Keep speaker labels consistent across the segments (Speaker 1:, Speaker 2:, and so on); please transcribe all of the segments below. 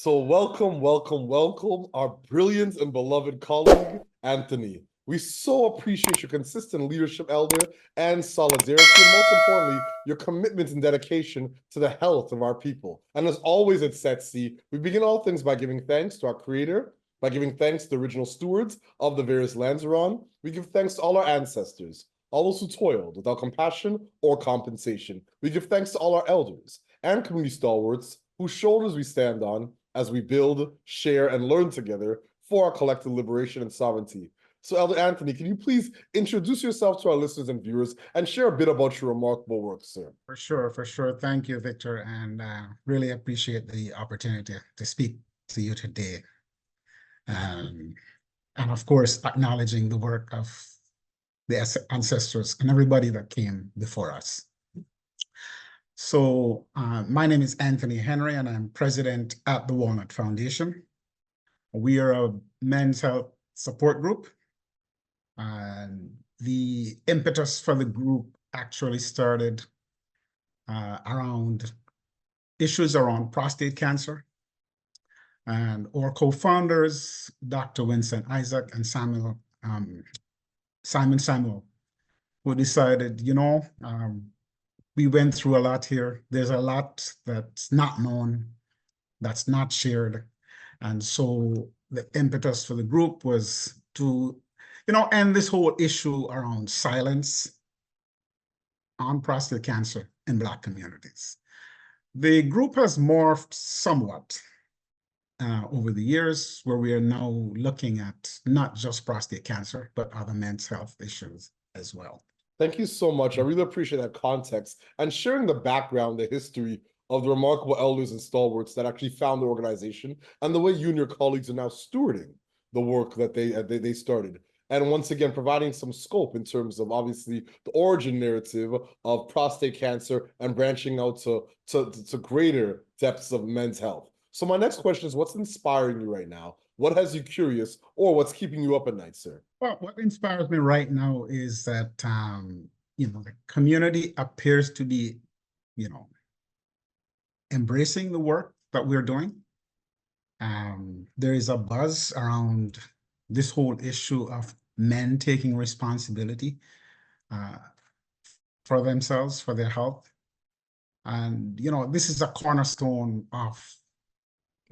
Speaker 1: So welcome, welcome, welcome, our brilliant and beloved colleague, Anthony. We so appreciate your consistent leadership, Elder, and solidarity, and most importantly, your commitment and dedication to the health of our people. And as always at SETC, we begin all things by giving thanks to our Creator, by giving thanks to the original stewards of the various lands we're on. We give thanks to all our ancestors, all those who toiled without compassion or compensation. We give thanks to all our elders and community stalwarts whose shoulders we stand on as we build, share, and learn together for our collective liberation and sovereignty. So, Elder Anthony, can you please introduce yourself to our listeners and viewers and share a bit about your remarkable work, sir?
Speaker 2: For sure. Thank you, Victor, and really appreciate the opportunity to speak to you today. And of course, acknowledging the work of the ancestors and everybody that came before us. So my name is Anthony Henry, and I'm president at the Walnut Foundation. We are a men's health support group. And the impetus for the group actually started around issues around prostate cancer. And our co-founders, Dr. Winston Isaac and Simon Samuel, who decided, we went through a lot here. There's a lot that's not known, that's not shared. And so the impetus for the group was to end this whole issue around silence on prostate cancer in Black communities. The group has morphed somewhat over the years, where we are now looking at not just prostate cancer, but other men's health issues as well.
Speaker 1: Thank you so much. I really appreciate that context and sharing the background, the history of the remarkable elders and stalwarts that actually found the organization, and the way you and your colleagues are now stewarding the work that they started. And once again, providing some scope in terms of obviously the origin narrative of prostate cancer and branching out to greater depths of men's health. So my next question is, what's inspiring you right now? What has you curious, or what's keeping you up at night, sir?
Speaker 2: Well, what inspires me right now is that, the community appears to be, embracing the work that we're doing. There is a buzz around this whole issue of men taking responsibility for themselves, for their health. And, this is a cornerstone of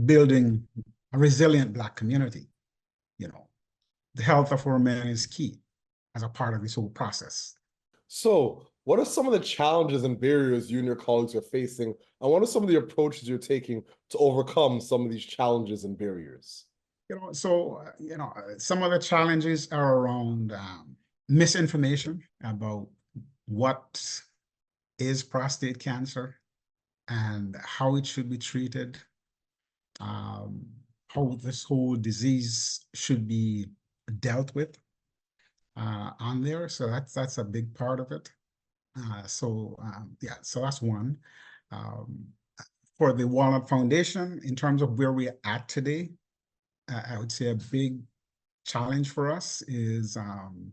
Speaker 2: building a resilient Black community. The health of our men is key as a part of this whole process.
Speaker 1: So what are some of the challenges and barriers you and your colleagues are facing? And what are some of the approaches you're taking to overcome some of these challenges and barriers?
Speaker 2: Some of the challenges are around misinformation about what is prostate cancer and how it should be treated, how this whole disease should be dealt with on there. So that's a big part of it. So that's one. For the Walnut Foundation, in terms of where we're at today, I would say a big challenge for us is, around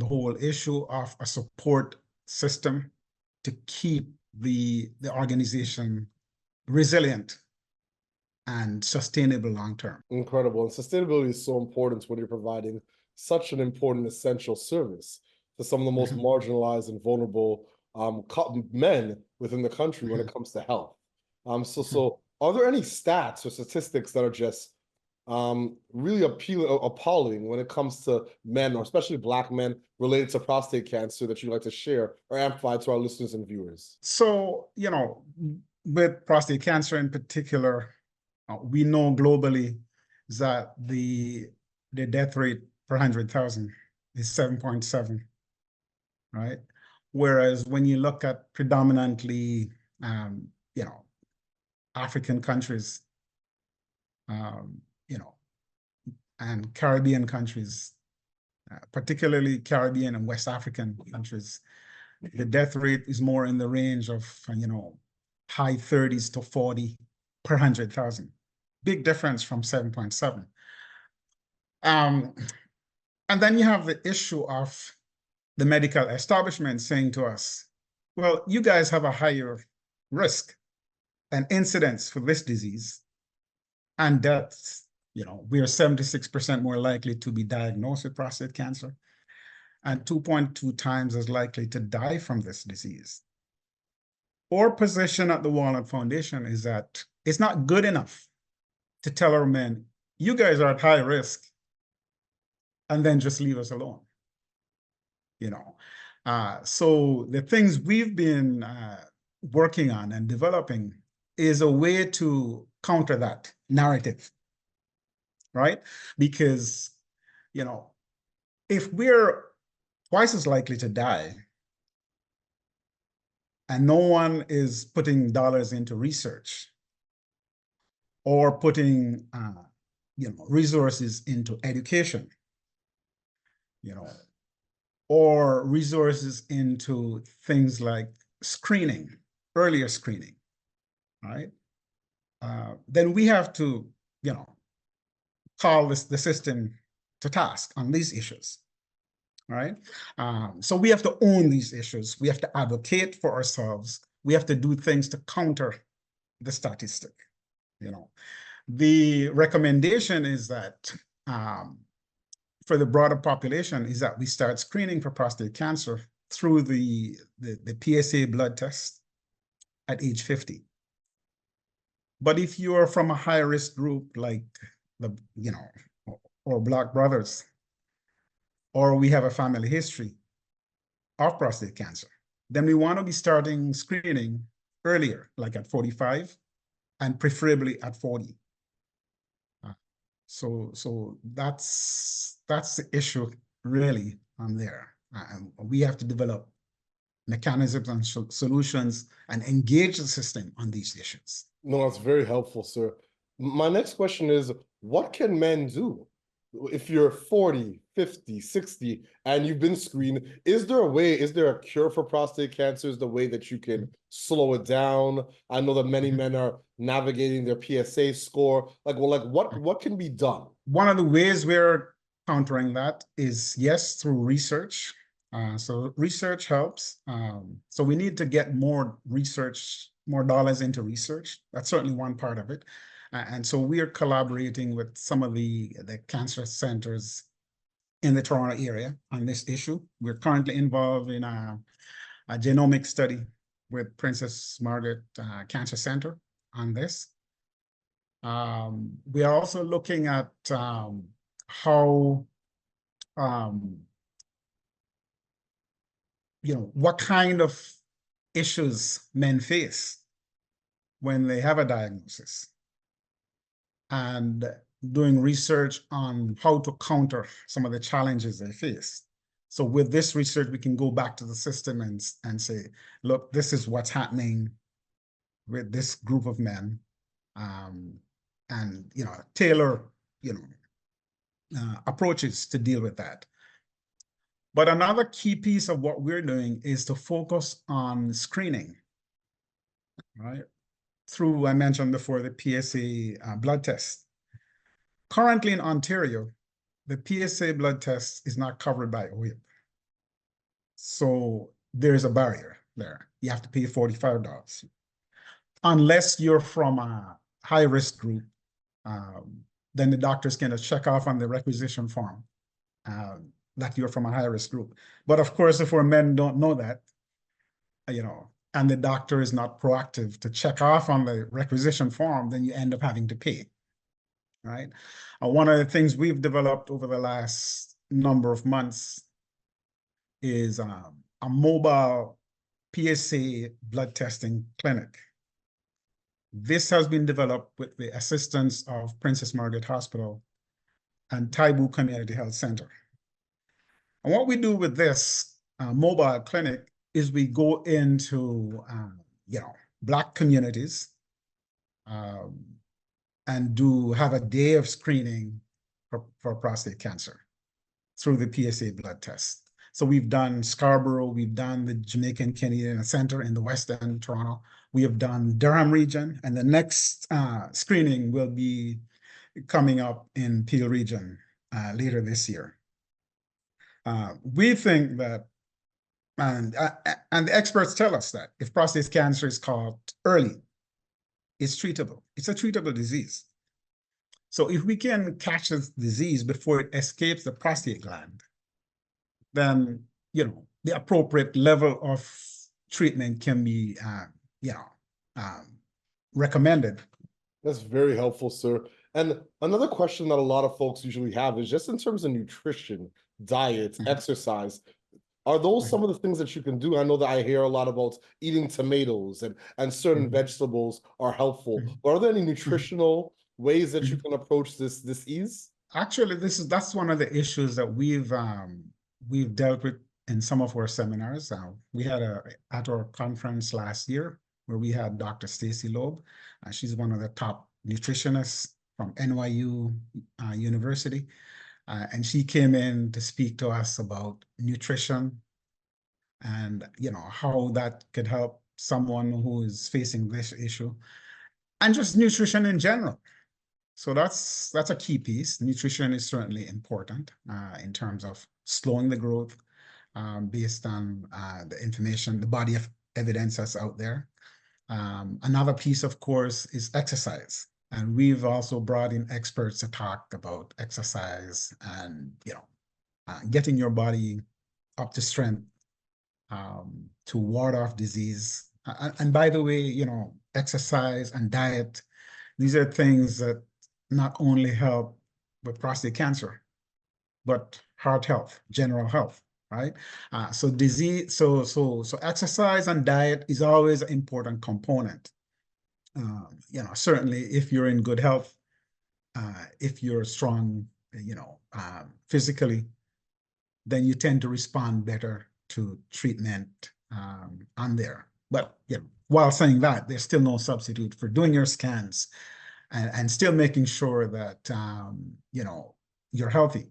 Speaker 2: the whole issue of a support system to keep the organization resilient and sustainable long-term.
Speaker 1: Incredible. And sustainability is so important when you're providing such an important essential service to some of the most marginalized and vulnerable men within the country when it comes to health. So are there any stats or statistics that are just really appalling when it comes to men, or especially Black men, related to prostate cancer that you'd like to share or amplify to our listeners and viewers?
Speaker 2: So, with prostate cancer in particular, we know globally that the death rate per 100,000 is 7.7, right? Whereas when you look at predominantly, African countries, and Caribbean countries, particularly Caribbean and West African countries, the death rate is more in the range of, high 30s to 40 per 100,000. Big difference from 7.7. And then you have the issue of the medical establishment saying to us, well, you guys have a higher risk and incidence for this disease and deaths, we are 76% more likely to be diagnosed with prostate cancer and 2.2 times as likely to die from this disease. Our position at the Walnut Foundation is that it's not good enough to tell our men, you guys are at high risk, and then just leave us alone. So the things we've been working on and developing is a way to counter that narrative, right? Because, if we're twice as likely to die and no one is putting dollars into research or putting, resources into education, or resources into things like screening, earlier screening, right? Then we have to, call the system to task on these issues, right? So we have to own these issues. We have to advocate for ourselves. We have to do things to counter the statistic, The recommendation is that for the broader population is that we start screening for prostate cancer through the PSA blood test at age 50. But if you are from a high-risk group like or Black brothers, or we have a family history of prostate cancer, then we want to be starting screening earlier, like at 45, and preferably at 40. So that's the issue really on there. We have to develop mechanisms and solutions and engage the system on these issues.
Speaker 1: No, that's very helpful, sir. My next question is, what can men do? If you're 40, 50, 60, and you've been screened, is there a cure for prostate cancer? Is the way that you can slow it down? I know that many men are navigating their PSA score. What can be done?
Speaker 2: One of the ways we're countering that is, yes, through research. So research helps. So we need to get more dollars into research. That's certainly one part of it. And so we are collaborating with some of the cancer centers in the Toronto area on this issue. We're currently involved in a genomic study with Princess Margaret Cancer Center on this. We are also looking at how, what kind of issues men face when they have a diagnosis, and doing research on how to counter some of the challenges they face. So with this research, we can go back to the system and say, look, this is what's happening with this group of men, and tailor approaches to deal with that. But another key piece of what we're doing is to focus on screening, right? Through, I mentioned before, the PSA blood test. Currently in Ontario, the PSA blood test is not covered by OHIP. So there's a barrier there. You have to pay $45. Unless you're from a high-risk group, then the doctors can check off on the requisition form that you're from a high-risk group. But of course, if our men don't know that, and the doctor is not proactive to check off on the requisition form, then you end up having to pay, right? One of the things we've developed over the last number of months is a mobile PSA blood testing clinic. This has been developed with the assistance of Princess Margaret Hospital and Taibu Community Health Center. And what we do with this mobile clinic is we go into, Black communities and have a day of screening for prostate cancer through the PSA blood test. So we've done Scarborough, we've done the Jamaican Canadian Center in the West End, Toronto. We have done Durham region, and the next screening will be coming up in Peel region later this year. We think that, and the experts tell us that if prostate cancer is caught early, is treatable. It's a treatable disease. So if we can catch this disease before it escapes the prostate gland, then, the appropriate level of treatment can be, recommended.
Speaker 1: That's very helpful, sir. And another question that a lot of folks usually have is just in terms of nutrition, diet, exercise. Are those some of the things that you can do? I know that I hear a lot about eating tomatoes and certain vegetables are helpful. But are there any nutritional ways that you can approach this disease?
Speaker 2: Actually, that's one of the issues that we've dealt with in some of our seminars. We had at our conference last year where we had Dr. Stacy Loeb. She's one of the top nutritionists from NYU University. And she came in to speak to us about nutrition and, how that could help someone who is facing this issue, and just nutrition in general. So that's a key piece. Nutrition is certainly important in terms of slowing the growth based on the information, the body of evidence that's out there. Another piece, of course, is exercise. And we've also brought in experts to talk about exercise and, getting your body up to strength to ward off disease. And by the way, exercise and diet, these are things that not only help with prostate cancer, but heart health, general health, right? So exercise and diet is always an important component. Certainly if you're in good health, if you're strong, physically, then you tend to respond better to treatment on there. But while saying that, there's still no substitute for doing your scans and still making sure that you're healthy,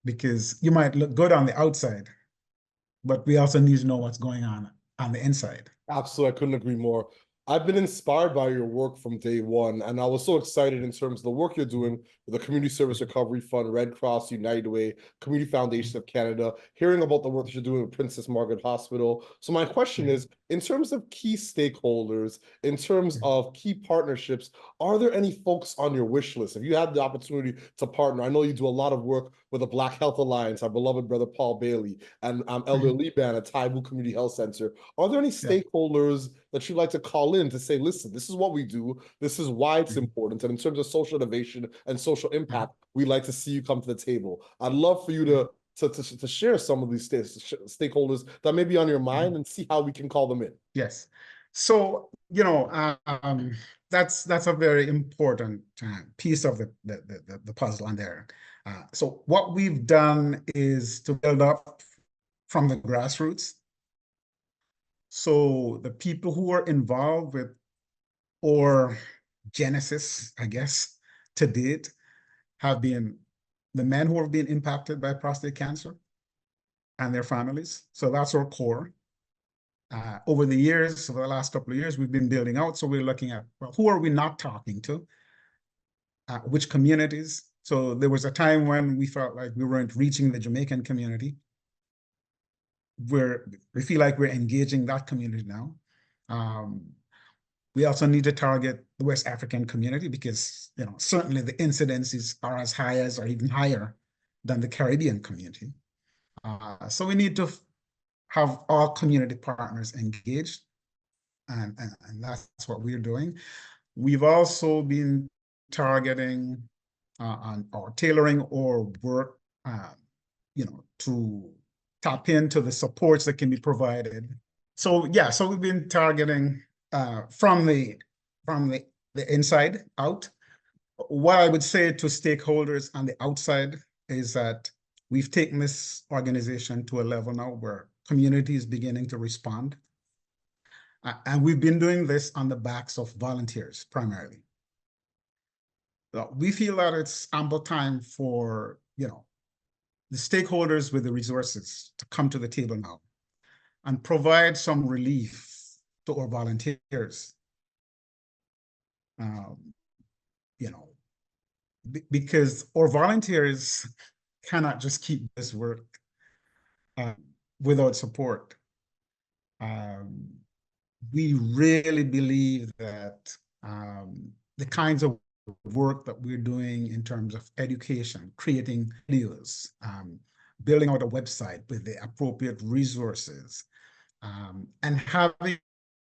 Speaker 2: because you might look good on the outside, but we also need to know what's going on the inside.
Speaker 1: Absolutely, I couldn't agree more. I've been inspired by your work from day one, and I was so excited in terms of the work you're doing with the Community Service Recovery Fund, Red Cross, United Way, Community Foundation of Canada, hearing about the work that you're doing with Princess Margaret Hospital. So my question is, in terms of key stakeholders, in terms of key partnerships, are there any folks on your wish list? If you had the opportunity to partner, I know you do a lot of work with the Black Health Alliance, our beloved brother Paul Bailey, and Elder Liban at Taibu Community Health Center. Are there any stakeholders that you'd like to call in to say, listen, this is what we do, this is why it's important, and in terms of social innovation and social impact, we'd like to see you come to the table? I'd love for you to share some of these stakeholders that may be on your mind and see how we can call them in.
Speaker 2: Yes. So, that's a very important piece of the puzzle on there. So what we've done is to build up from the grassroots. So the people who are involved with or genesis, I guess, to date, have been the men who have been impacted by prostate cancer and their families. So that's our core. Over the years, over the last couple of years, we've been building out. So we're looking at, well, who are we not talking to? Which communities? So there was a time when we felt like we weren't reaching the Jamaican community. We feel like we're engaging that community now. We also need to target the West African community because, certainly the incidences are as high as or even higher than the Caribbean community. So we need to have all community partners engaged, and that's what we're doing. We've also been targeting or tailoring or work, to tap into the supports that can be provided. So so we've been targeting from the inside out. What I would say to stakeholders on the outside is that we've taken this organization to a level now where community is beginning to respond. And we've been doing this on the backs of volunteers primarily. So we feel that it's ample time for, the stakeholders with the resources to come to the table now and provide some relief to our volunteers. Because our volunteers cannot just keep this work without support. we really believe that the kinds of work that we're doing in terms of education, creating videos, building out a website with the appropriate resources, and having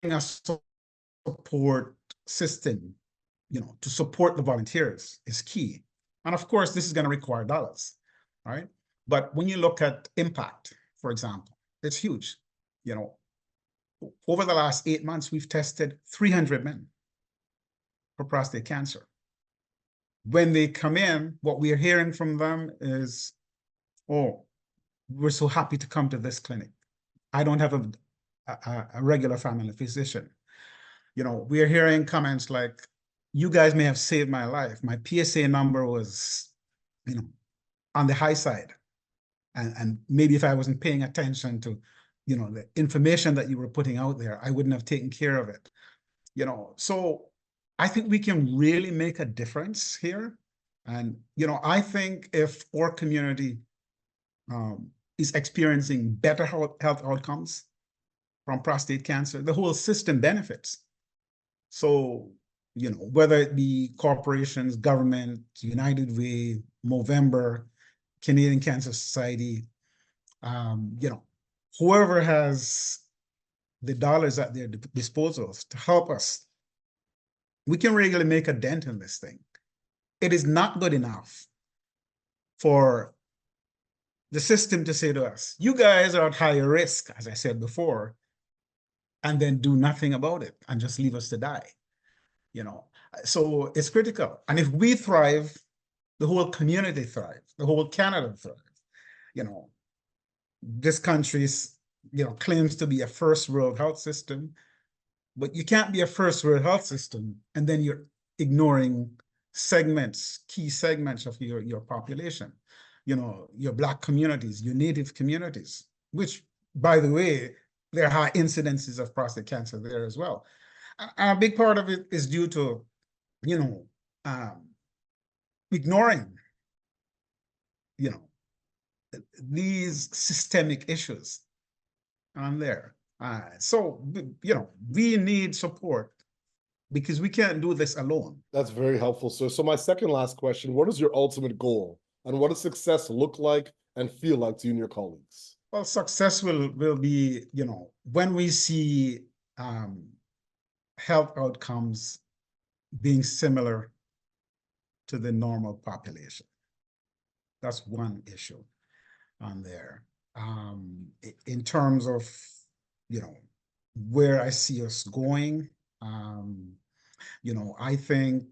Speaker 2: a support system, to support the volunteers is key. And of course, this is going to require dollars, right? But when you look at impact, for example, it's huge. Over the last 8 months, we've tested 300 men for prostate cancer. When they come in, what we're hearing from them is, oh, we're so happy to come to this clinic. I don't have a regular family physician. We're hearing comments like, you guys may have saved my life. My PSA number was, on the high side. And maybe if I wasn't paying attention to, the information that you were putting out there, I wouldn't have taken care of it. So I think we can really make a difference here. And, I think if our community is experiencing better health outcomes from prostate cancer, the whole system benefits. So, whether it be corporations, government, United Way, Movember, Canadian Cancer Society, whoever has the dollars at their disposals to help us, we can really make a dent in this thing. It is not good enough for the system to say to us, you guys are at higher risk, as I said before, and then do nothing about it and just leave us to die. So it's critical. And if we thrive, the whole community thrives, the whole Canada thrives. This country's, claims to be a first world health system, but you can't be a first world health system and then you're ignoring key segments of your population, your Black communities, your Native communities, which, by the way, there are high incidences of prostate cancer there as well. And a big part of it is due to, ignoring, these systemic issues on there. So, we need support because we can't do this alone.
Speaker 1: That's very helpful, sir. So my second last question, what is your ultimate goal? And what does success look like and feel like to you and your colleagues?
Speaker 2: Well, success will be, when we see health outcomes being similar to the normal population. That's one issue on there. In terms of, where I see us going, I think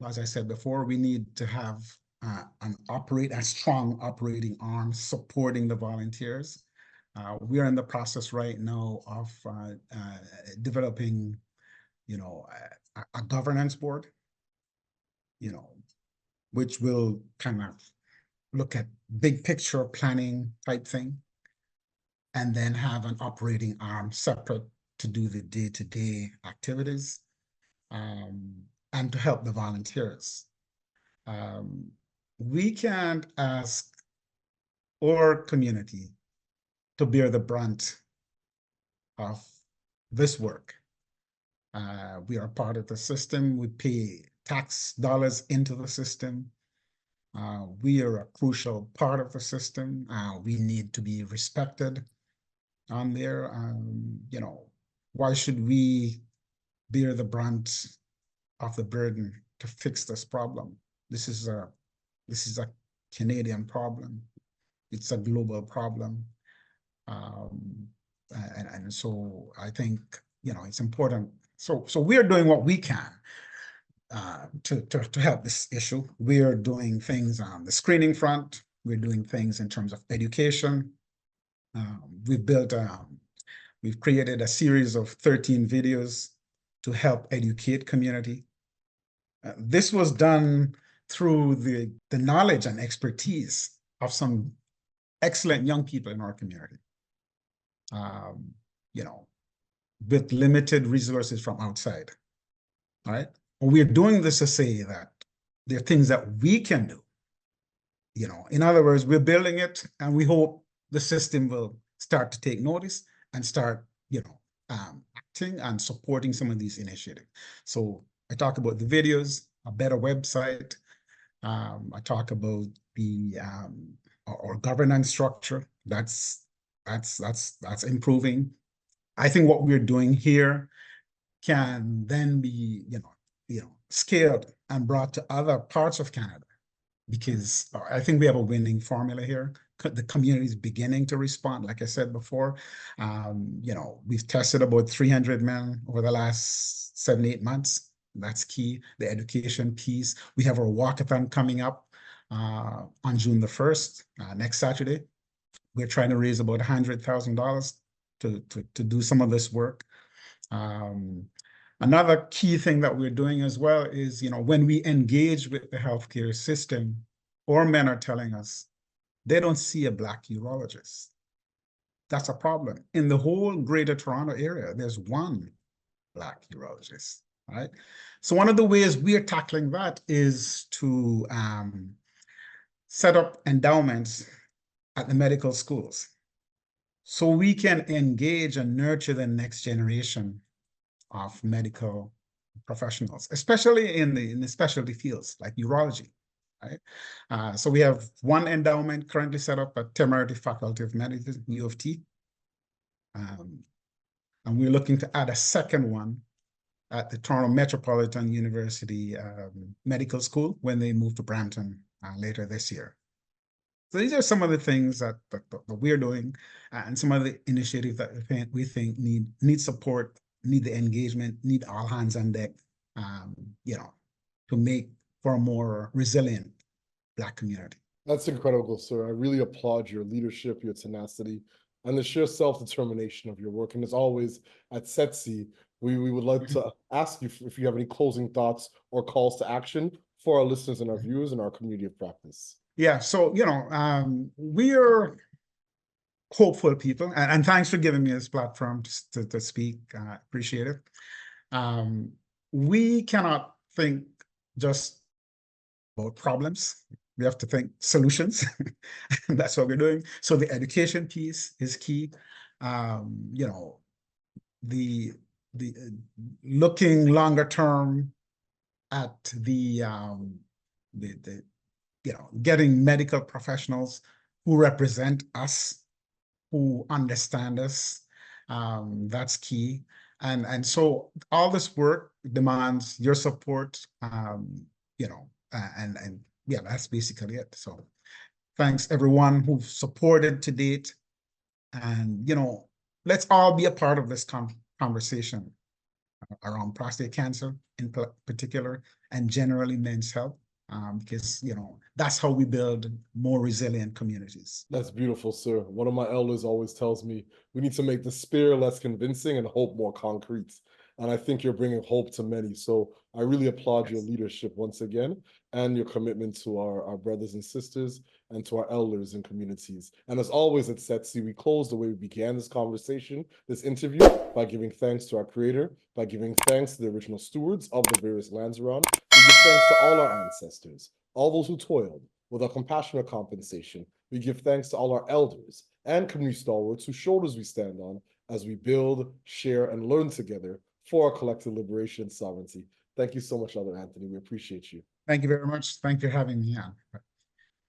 Speaker 2: as I said before, we need to have a strong operating arm supporting the volunteers. We are in the process right now of developing, a governance board, which will kind of look at big picture planning type thing, and then have an operating arm separate to do the day-to-day activities, and to help the volunteers. We can't ask our community to bear the brunt of this work. We are part of the system. We pay tax dollars into the system. We are a crucial part of the system. We need to be respected on there. Why should we bear the brunt of the burden to fix this problem? This is a Canadian problem. It's a global problem. And so I think, it's important. So we're doing what we can to help this issue. We're doing things on the screening front. We're doing things in terms of education. We've created a series of 13 videos to help educate community. This was done through the knowledge and expertise of some excellent young people in our community, with limited resources from outside, all right? We're doing this to say that there are things that we can do. In other words, we're building it and we hope the system will start to take notice and start acting and supporting some of these initiatives. So I talk about the videos, a better website. I talk about the our governance structure. That's improving. I think what we're doing here can then be, scaled and brought to other parts of Canada, because I think we have a winning formula here. The community is beginning to respond. Like I said before, we've tested about 300 men over the last 7-8 months. That's key. The education piece. We have our walkathon coming up on June the 1st, next Saturday. We're trying to raise about $100,000 to do some of this work. Another key thing that we're doing as well is, when we engage with the healthcare system, or men are telling us they don't see a Black urologist. That's a problem. In the whole greater Toronto area, there's one Black urologist, right? So one of the ways we are tackling that is to set up endowments at the medical schools, so we can engage and nurture the next generation of medical professionals, especially in the specialty fields like urology, right? So we have one endowment currently set up at Temerity Faculty of Medicine, U of T. And we're looking to add a second one at the Toronto Metropolitan University Medical School when they move to Brampton later this year. So these are some of the things that we're doing, and some of the initiatives that we think need support, need the engagement, need all hands on deck, to make for a more resilient Black community.
Speaker 1: That's incredible, sir. I really applaud your leadership, your tenacity, and the sheer self-determination of your work. And as always, at SETC, we would like to ask you if you have any closing thoughts or calls to action for our listeners and our viewers in our community of practice.
Speaker 2: Yeah, so, we're hopeful people, and thanks for giving me this platform to speak. Appreciate it. We cannot think just about problems. We have to think solutions. And that's what we're doing. So the education piece is key. The looking longer term at the getting medical professionals who represent us, who understand us, that's key. And so all this work demands your support, and yeah, that's basically it. So thanks everyone who've supported to date, and let's all be a part of this conversation around prostate cancer in particular, and generally men's health. Because that's how we build more resilient communities.
Speaker 1: That's beautiful, sir. One of my elders always tells me we need to make the spear less convincing and hope more concrete. And I think you're bringing hope to many. So I really applaud your leadership once again, and your commitment to our brothers and sisters and to our elders and communities. And as always at SETC, we close the way we began this conversation, this interview, by giving thanks to our creator, by giving thanks to the original stewards of the various lands around. We give thanks to all our ancestors, all those who toiled with our compassionate compensation. We give thanks to all our elders and community stalwarts whose shoulders we stand on as we build, share, and learn together for our collective liberation and sovereignty. Thank you so much, Elder Anthony. We appreciate you.
Speaker 2: Thank you very much. Thank you for having me on.